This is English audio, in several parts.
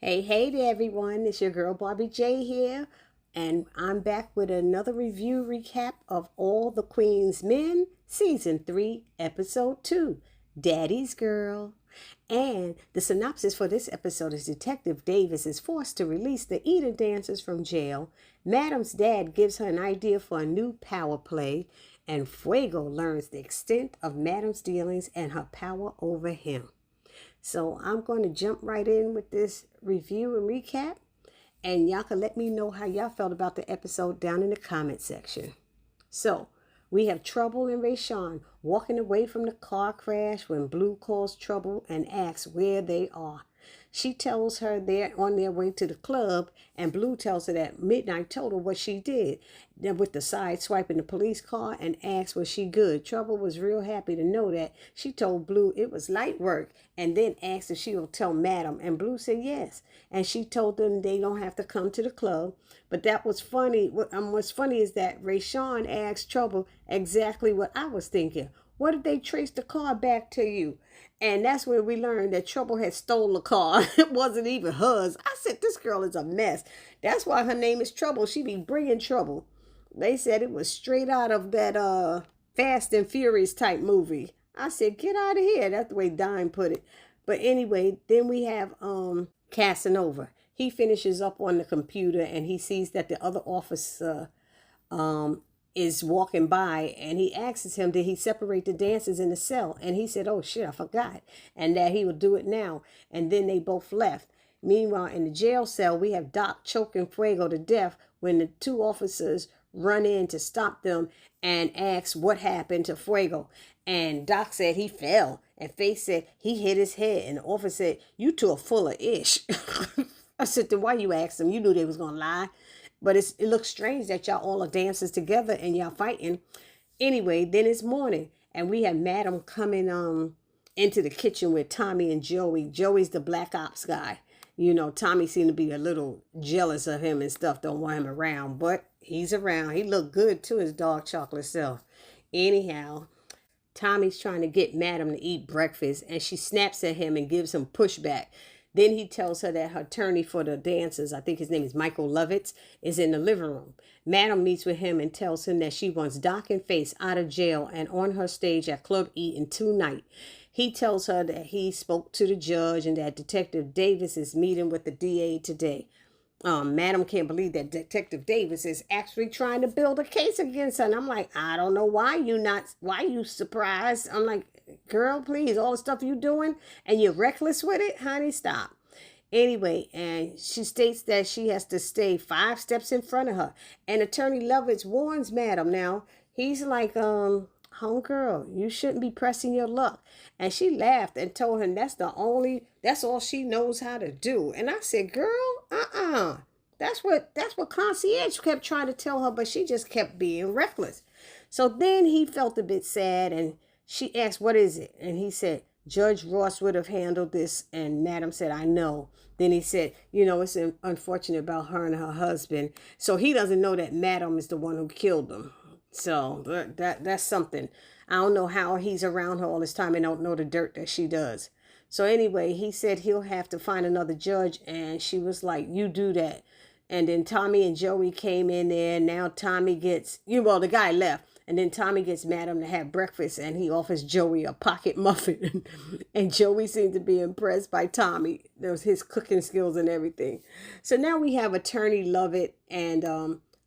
Hey there, everyone. It's your girl Barbie J here, and I'm back with another review recap of All the Queen's Men, Season 3, Episode 2, Daddy's Girl. And the synopsis for this episode is Detective Davis is forced to release the Eden dancers from jail. Madam's dad gives her an idea for a new power play, and Fuego learns the extent of Madam's dealings and her power over him. So I'm going to jump right in with this review and recap. And y'all can let me know how y'all felt about the episode down in the comment section. So we have Trouble and Rayshawn walking away from the car crash when Blue calls Trouble and asks where they are. She tells her they're on their way to the club, and Blue tells her that Midnight told her what she did. Then with the side swiping the police car and asks was she good. Trouble was real happy to know that. She told Blue it was light work and then asked if she will tell Madam, and Blue said yes. And she told them they don't have to come to the club. But that was funny. What's funny is that Rayshawn asked Trouble exactly what I was thinking. What if they traced the car back to you? And that's when we learned that Trouble had stolen the car. It wasn't even hers. I said, this girl is a mess. That's why her name is Trouble. She be bringing trouble. They said it was straight out of that Fast and Furious type movie. I said, get out of here. That's the way Dime put it. But anyway, then we have Casanova. He finishes up on the computer and he sees that the other officer is walking by, and he asks him, did he separate the dancers in the cell? And he said, oh shit, I forgot. And that he would do it now. And then they both left. Meanwhile, in the jail cell, we have Doc choking Fuego to death when the two officers run in to stop them and ask what happened to Fuego. And Doc said he fell. And Faith said he hit his head. And the officer said, you two are full of ish. I said, then why you asked them? You knew they was going to lie. But it looks strange that y'all all are dancers together and y'all fighting. Anyway, then it's morning. And we have Madam coming into the kitchen with Tommy and Joey. Joey's the black ops guy. You know, Tommy seemed to be a little jealous of him and stuff. Don't want him around. But he's around. He looked good to his dark chocolate self. Anyhow, Tommy's trying to get Madam to eat breakfast. And she snaps at him and gives him pushback. Then he tells her that her attorney for the dancers, I think his name is Michael Lovitz, is in the living room. Madam meets with him and tells him that she wants Doc and Face out of jail and on her stage at Club Eaton tonight. He tells her that he spoke to the judge and that Detective Davis is meeting with the DA today. Madam can't believe that Detective Davis is actually trying to build a case against her. And I'm like, I don't know why you surprised. I'm like, girl, please, all the stuff you doing and you're reckless with it, honey, stop. Anyway, and she states that she has to stay 5 steps in front of her. And Attorney Lovitz warns Madam now. He's like, homegirl, you shouldn't be pressing your luck. And she laughed and told him that's all she knows how to do. And I said, girl, That's what Concierge kept trying to tell her, but she just kept being reckless. So then he felt a bit sad and she asked, what is it? And he said, Judge Ross would have handled this. And Madam said, I know. Then he said, it's unfortunate about her and her husband. So he doesn't know that Madam is the one who killed them. So that's something. I don't know how he's around her all this time and don't know the dirt that she does. So anyway, he said he'll have to find another judge. And she was like, you do that. And then Tommy and Joey came in there. Now Tommy gets, the guy left. And then Tommy gets Madam to have breakfast and he offers Joey a pocket muffin. And Joey seemed to be impressed by Tommy. There was his cooking skills and everything. So now we have Attorney Lovett and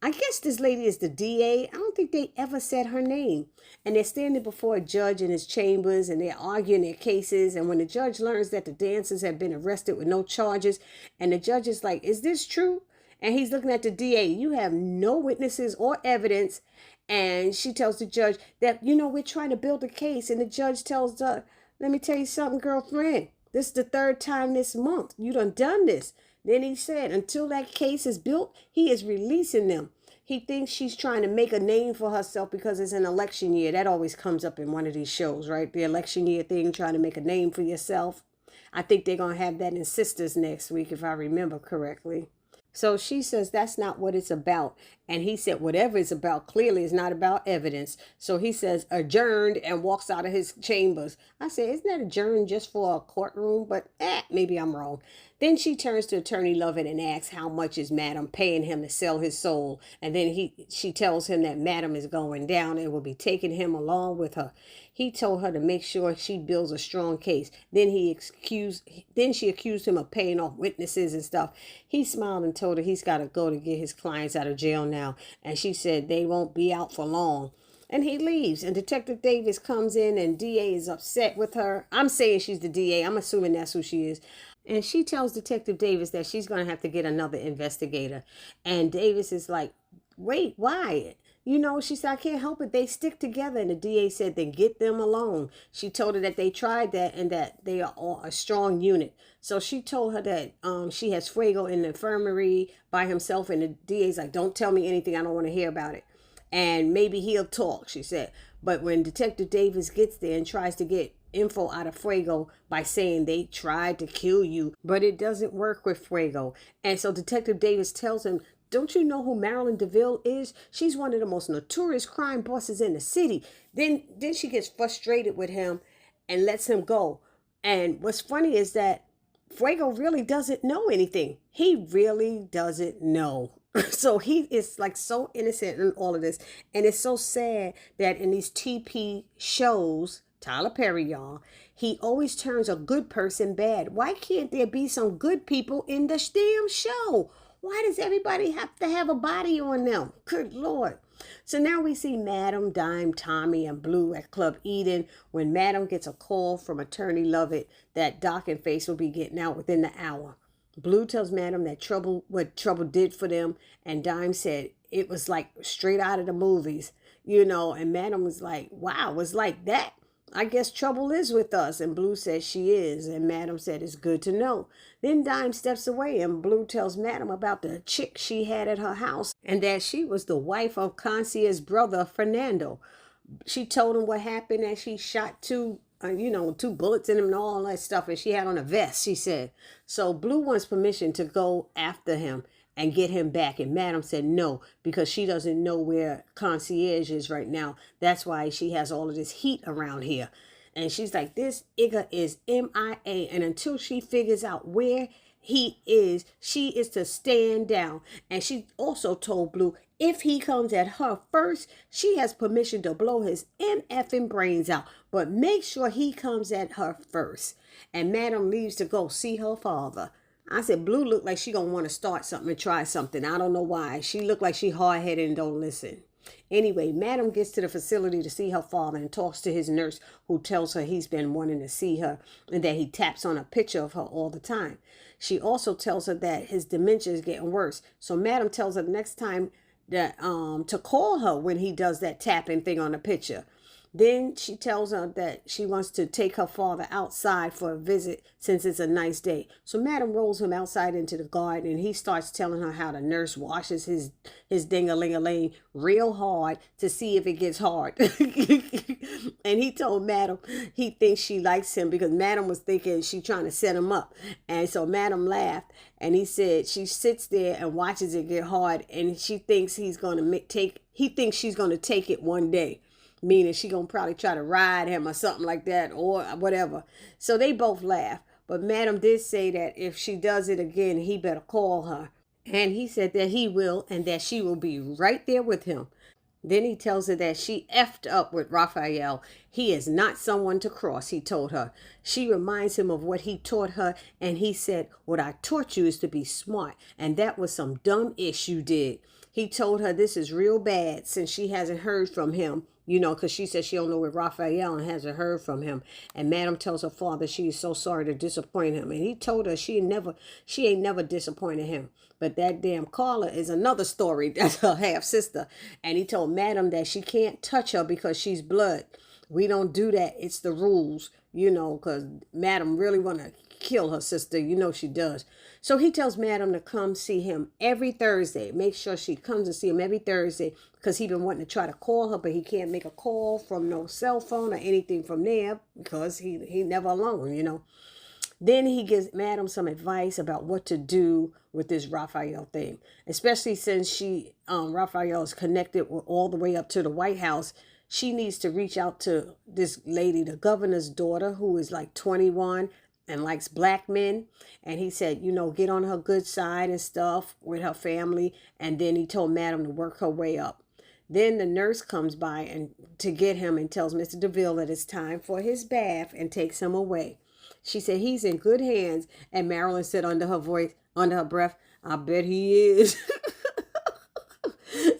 I guess this lady is the DA. I don't think they ever said her name. And they're standing before a judge in his chambers and they're arguing their cases. And when the judge learns that the dancers have been arrested with no charges and the judge is like, is this true? And he's looking at the DA. You have no witnesses or evidence. And she tells the judge that, we're trying to build a case. And the judge tells her, let me tell you something, girlfriend. This is the 3rd time this month. You done this. Then he said, until that case is built, he is releasing them. He thinks she's trying to make a name for herself because it's an election year. That always comes up in one of these shows, right? The election year thing, trying to make a name for yourself. I think they're going to have that in Sisters next week, if I remember correctly. So she says that's not what it's about. And he said, whatever it's about clearly is not about evidence. So he says, adjourned, and walks out of his chambers. I said, isn't that adjourned just for a courtroom? But maybe I'm wrong. Then she turns to Attorney Lovett and asks how much is Madam paying him to sell his soul. And then she tells him that Madam is going down and will be taking him along with her. He told her to make sure she builds a strong case. Then she accused him of paying off witnesses and stuff. He smiled and told her he's got to go to get his clients out of jail now. And she said they won't be out for long. And he leaves, and Detective Davis comes in, and DA is upset with her. I'm saying she's the DA. I'm assuming that's who she is. And she tells Detective Davis that she's going to have to get another investigator. And Davis is like, wait, why? She said, I can't help it. They stick together. And the DA said, then get them alone. She told her that they tried that and that they are all a strong unit. So she told her that she has Fuego in the infirmary by himself. And the DA's like, don't tell me anything. I don't want to hear about it. And maybe he'll talk, she said. But when Detective Davis gets there and tries to get info out of Fuego by saying they tried to kill you, but it doesn't work with Fuego. And so Detective Davis tells him, don't you know who Marilyn DeVille is? She's one of the most notorious crime bosses in the city. Then she gets frustrated with him and lets him go. And what's funny is that Fuego really doesn't know anything. He really doesn't know. So he is like so innocent in all of this. And it's so sad that in these TP shows, Tyler Perry, y'all, he always turns a good person bad. Why can't there be some good people in the damn show? Why does everybody have to have a body on them? Good Lord. So now we see Madam, Dime, Tommy, and Blue at Club Eden when Madam gets a call from Attorney Lovett that Doc and Face will be getting out within the hour. Blue tells Madam that what Trouble did for them, and Dime said it was like straight out of the movies, and Madam was like, wow, it was like that. I guess Trouble is with us. And Blue says she is. And Madam said it's good to know. Then Dime steps away and Blue tells Madam about the chick she had at her house and that she was the wife of Concierge's brother, Fernando. She told him what happened, that she shot two bullets in him and all that stuff. And she had on a vest, she said. So Blue wants permission to go after him and get him back. And Madam said no, because she doesn't know where Concierge is right now. That's why she has all of this heat around here. And she's like, this nigga is MIA. And until she figures out where he is, she is to stand down. And she also told Blue, if he comes at her first, she has permission to blow his MFing brains out. But make sure he comes at her first. And Madam leaves to go see her father. I said, Blue looked like she gonna want to start something and try something. I don't know why. She looked like she hard-headed and don't listen. Anyway, Madam gets to the facility to see her father and talks to his nurse, who tells her he's been wanting to see her and that he taps on a picture of her all the time. She also tells her that his dementia is getting worse. So Madam tells her next time that to call her when he does that tapping thing on the picture. Then she tells her that she wants to take her father outside for a visit since it's a nice day. So Madam rolls him outside into the garden and he starts telling her how the nurse washes his ding-a-ling-a-ling real hard to see if it gets hard. And he told Madam he thinks she likes him because Madam was thinking she trying to set him up. And so Madam laughed and he said she sits there and watches it get hard and she thinks he thinks she's going to take it one day. Meaning she gonna probably try to ride him or something like that or whatever. So they both laugh. But Madam did say that if she does it again, he better call her. And he said that he will and that she will be right there with him. Then he tells her that she effed up with Raphael. He is not someone to cross, he told her. She reminds him of what he taught her, and he said, what I taught you is to be smart, and that was some dumb ish you did. He told her this is real bad since she hasn't heard from him, because she said she don't know where Raphael and hasn't heard from him. And Madam tells her father she is so sorry to disappoint him. And he told her she ain't never disappointed him. But that damn Carla is another story. That's her half sister. And he told Madam that she can't touch her because she's blood. We don't do that. It's the rules, because Madam really want to kill her sister. She does. So he tells Madam to come see him every Thursday. Make sure she comes and see him every Thursday because he been wanting to try to call her, but he can't make a call from no cell phone or anything from there because he never alone, Then he gives Madam some advice about what to do with this Raphael thing, especially since Raphael is connected all the way up to the White House. She needs to reach out to this lady, the governor's daughter, who is like 21 and likes black men. And he said, get on her good side and stuff with her family. And then he told Madam to work her way up. Then the nurse comes by and to get him and tells Mr. DeVille that it's time for his bath and takes him away. She said he's in good hands. And Marilyn said under her breath, I bet he is.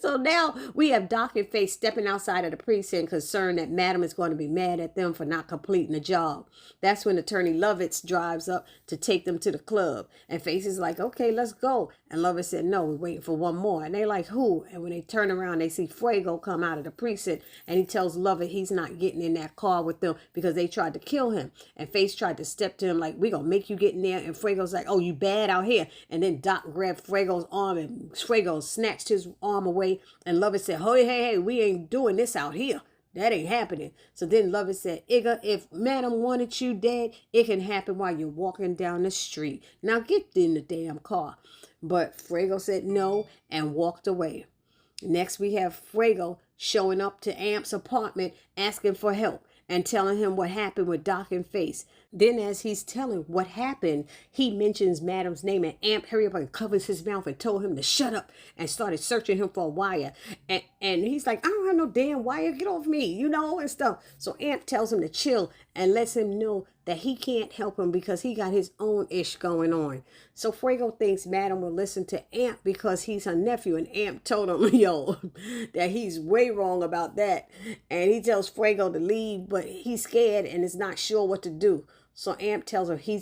So now we have Doc and Faith stepping outside of the precinct, concerned that Madam is going to be mad at them for not completing the job. That's when Attorney Lovitz drives up to take them to the club. And Faith is like, okay, let's go. And Lovitz said, no, we're waiting for one more. And they're like, who? And when they turn around, they see Fuego come out of the precinct. And he tells Lovitz he's not getting in that car with them because they tried to kill him. And Faith tried to step to him like, we're going to make you get in there. And Fuego's like, oh, you bad out here. And then Doc grabbed Fuego's arm and Fuego snatched his arm away. And Lovitz said, hey, we ain't doing this out here. That ain't happening. So then Lovitz said, Igga, if Madam wanted you dead, it can happen while you're walking down the street. Now get in the damn car. But Fuego said no and walked away. Next we have Fuego showing up to Amp's apartment asking for help and telling him what happened with Doc and Face. Then as he's telling what happened, he mentions Madam's name, and Amp hurry up and covers his mouth and told him to shut up and started searching him for a wire. And he's like, I don't have no damn wire. Get off me, and stuff. So Amp tells him to chill and lets him know that he can't help him because he got his own ish going on. So Fuego thinks Madam will listen to Amp because he's her nephew, and Amp told him, that he's way wrong about that. And he tells Fuego to leave, but he's scared and is not sure what to do. So Amp tells her he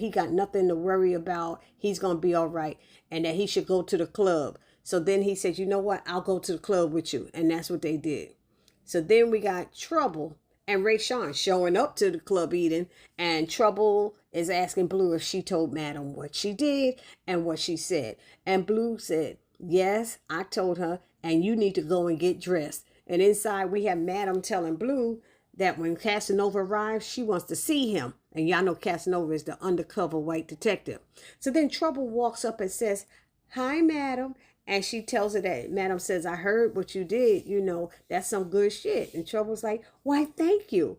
got nothing to worry about. He's going to be all right, and that he should go to the club. So then he said, you know what? I'll go to the club with you. And that's what they did. So then we got Trouble and Rayshawn showing up to the club eating, and Trouble is asking Blue if she told Madam what she did and what she said. And Blue said, yes, I told her, and you need to go and get dressed. And inside we have Madam telling Blue that when Casanova arrives, she wants to see him. And y'all know Casanova is the undercover white detective. So then Trouble walks up and says, hi, Madam. And she tells her that Madam says, I heard what you did. That's some good shit. And Trouble's like, why, thank you.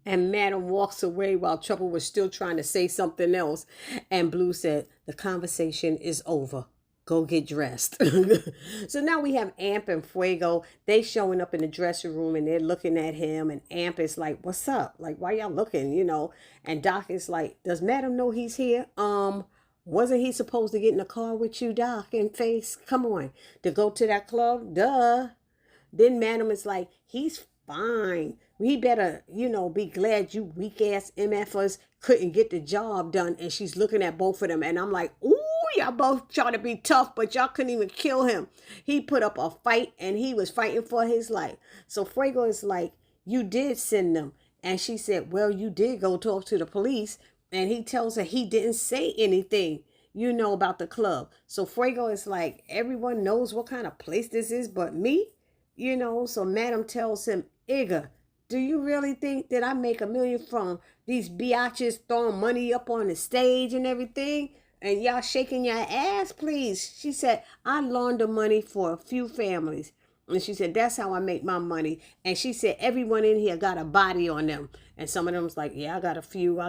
And Madam walks away while Trouble was still trying to say something else. And Blue said, the conversation is over. Go get dressed. So now we have Amp and Fuego. They showing up in the dressing room and they're looking at him. And Amp is like, what's up? Like, why y'all looking, And Doc is like, does Madam know he's here? Wasn't he supposed to get in the car with you, Doc? And Face, come on, to go to that club? Duh. Then Madam is like, he's fine. We better, be glad you weak-ass MFers couldn't get the job done. And she's looking at both of them. And I'm like, ooh, y'all both trying to be tough, but y'all couldn't even kill him. He put up a fight and he was fighting for his life. So Fuego is like, you did send them. And she said, well, you did go talk to the police. And he tells her he didn't say anything, about the club. So Fuego is like, everyone knows what kind of place this is but me, So Madam tells him, Igga, do you really think that I make $1 million from these biatches throwing money up on the stage and everything? And y'all shaking your ass, please. She said, I launder money for a few families. And she said, that's how I make my money. And she said, everyone in here got a body on them. And some of them was like, yeah, I got a few.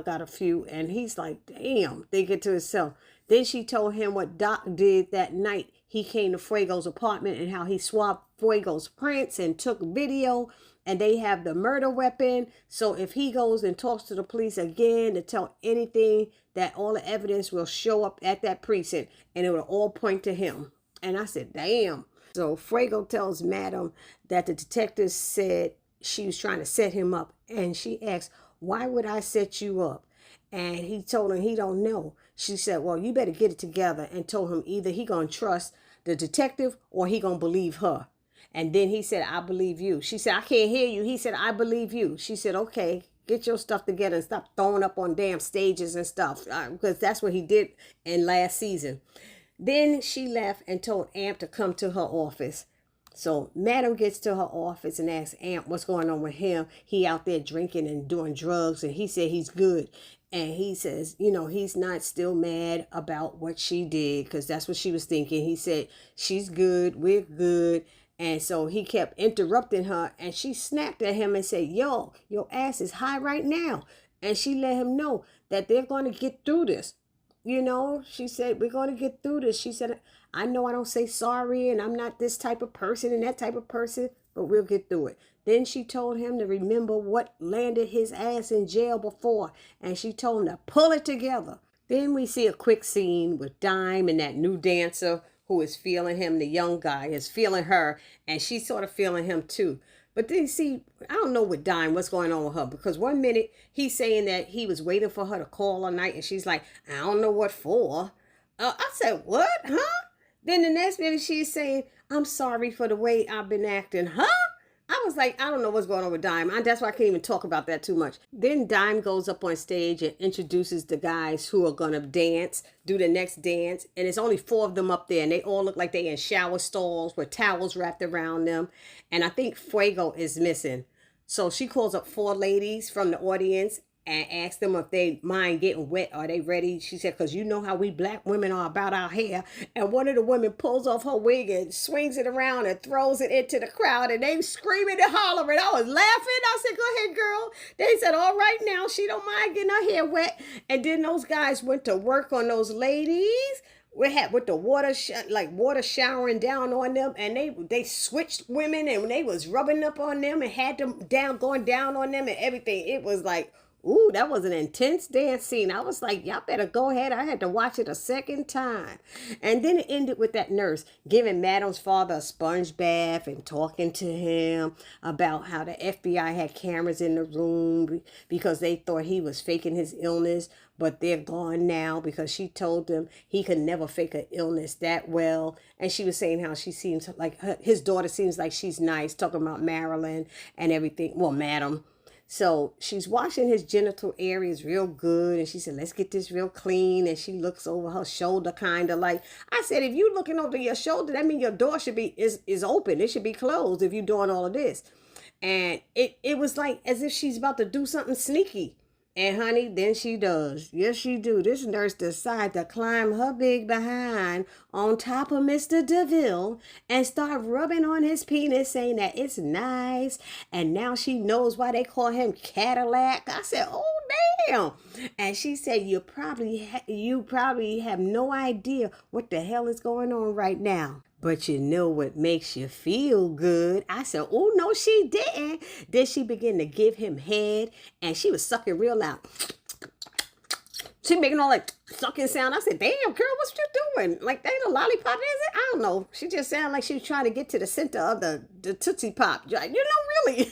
And he's like, damn, thinking to himself. Then she told him what Doc did that night. He came to Fuego's apartment and how he swapped Fuego's prints and took video. And they have the murder weapon. So if he goes and talks to the police again to tell anything, that all the evidence will show up at that precinct. And it will all point to him. And I said, damn. So Fuego tells Madam that the detective said she was trying to set him up. And she asked, why would I set you up? And he told her he don't know. She said, well, you better get it together, and told him either he going to trust the detective or he going to believe her. And then he said, I believe you. She said, I can't hear you. He said, I believe you. She said, okay, get your stuff together and stop throwing up on damn stages and stuff. Because that's what he did in last season. Then she left and told Amp to come to her office. So Madam gets to her office and asks Aunt what's going on with him. He out there drinking and doing drugs, and he said he's good. And he says, he's not still mad about what she did, because that's what she was thinking. He said, she's good, we're good. And so he kept interrupting her, and she snapped at him and said, yo, your ass is high right now. And she let him know that they're going to get through this. She said, we're going to get through this. She said, I know I don't say sorry and I'm not this type of person and that type of person, but we'll get through it. Then she told him to remember what landed his ass in jail before, and she told him to pull it together. Then we see a quick scene with Dime and that new dancer who is feeling him. The young guy is feeling her, and she's sort of feeling him too. But then see, I don't know with Dime what's going on with her, because one minute he's saying that he was waiting for her to call all night, and she's like, I don't know what for. I said, what? Huh? Then the next minute she's saying, I'm sorry for the way I've been acting. Huh? I was like, I don't know what's going on with Dime. That's why I can't even talk about that too much. Then Dime goes up on stage and introduces the guys who are going to dance, do the next dance. And it's only 4 of them up there. And they all look like they in shower stalls with towels wrapped around them. And I think Fuego is missing. So she calls up 4 ladies from the audience and asks them if they mind getting wet. Are they ready? She said, because you know how we black women are about our hair. And one of the women pulls off her wig and swings it around and throws it into the crowd. And they screaming and hollering. I was laughing. I said, go ahead, girl. They said, all right now. She don't mind getting her hair wet. And then those guys went to work on those ladies. We had with the water showering down on them, and they switched women, and they was rubbing up on them and had them going down on them and everything. It was like, ooh, that was an intense dance scene. I was like, y'all better go ahead. I had to watch it a second time. And then it ended with that nurse giving Madam's father a sponge bath and talking to him about how the FBI had cameras in the room because they thought he was faking his illness, but they're gone now because she told them he could never fake an illness that well. And she was saying how she seems like his daughter seems like she's nice, talking about Marilyn and everything. Well, Madam. So she's washing his genital areas real good. And she said, let's get this real clean. And she looks over her shoulder, kind of like, I said, if you looking over your shoulder, that means your door should be, is open. It should be closed if you're doing all of this. And it was like as if she's about to do something sneaky. And honey, then she does. Yes, she do. This nurse decided to climb her big behind on top of Mr. DeVille and start rubbing on his penis, saying that it's nice. And now she knows why they call him Cadillac. I said, oh, damn. And she said, you probably have no idea what the hell is going on right now. But you know what makes you feel good. I said, oh, no, she didn't. Then she began to give him head, and she was sucking real loud. She making all like sucking sound. I said, damn, girl, what you doing? Like, that ain't a lollipop, is it? I don't know. She just sounded like she was trying to get to the center of the Tootsie Pop. Really.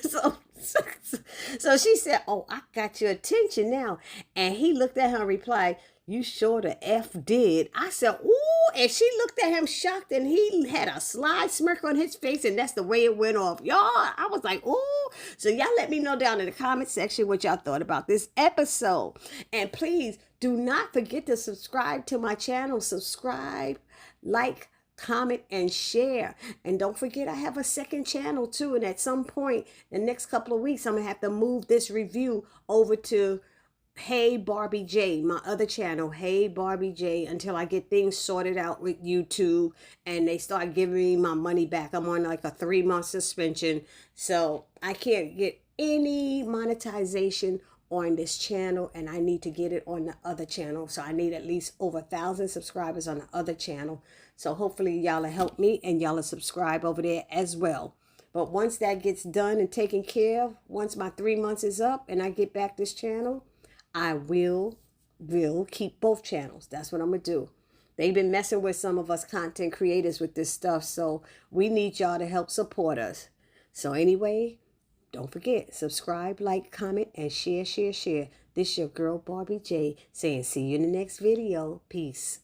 So she said, oh, I got your attention now. And he looked at her and replied, you sure the F did. I said, ooh, and she looked at him shocked, and he had a sly smirk on his face, and that's the way it went off. Y'all, I was like, ooh. So y'all let me know down in the comment section what y'all thought about this episode. And please do not forget to subscribe to my channel. Subscribe, like, comment, and share. And don't forget, I have a second channel too. And at some point, the next couple of weeks, I'm going to have to move this review over to Hey Barbie J, my other channel, Hey Barbie J, until I get things sorted out with YouTube and they start giving me my money back. I'm on like a 3-month suspension, so I can't get any monetization on this channel, and I need to get it on the other channel. So I need at least over 1,000 subscribers on the other channel. So hopefully y'all will help me and y'all will subscribe over there as well. But once that gets done and taken care of, once my 3 months is up and I get back this channel, I will keep both channels. That's what I'm going to do. They've been messing with some of us content creators with this stuff, so we need y'all to help support us. So anyway, don't forget, subscribe, like, comment, and share. This your girl, Barbie J, saying see you in the next video. Peace.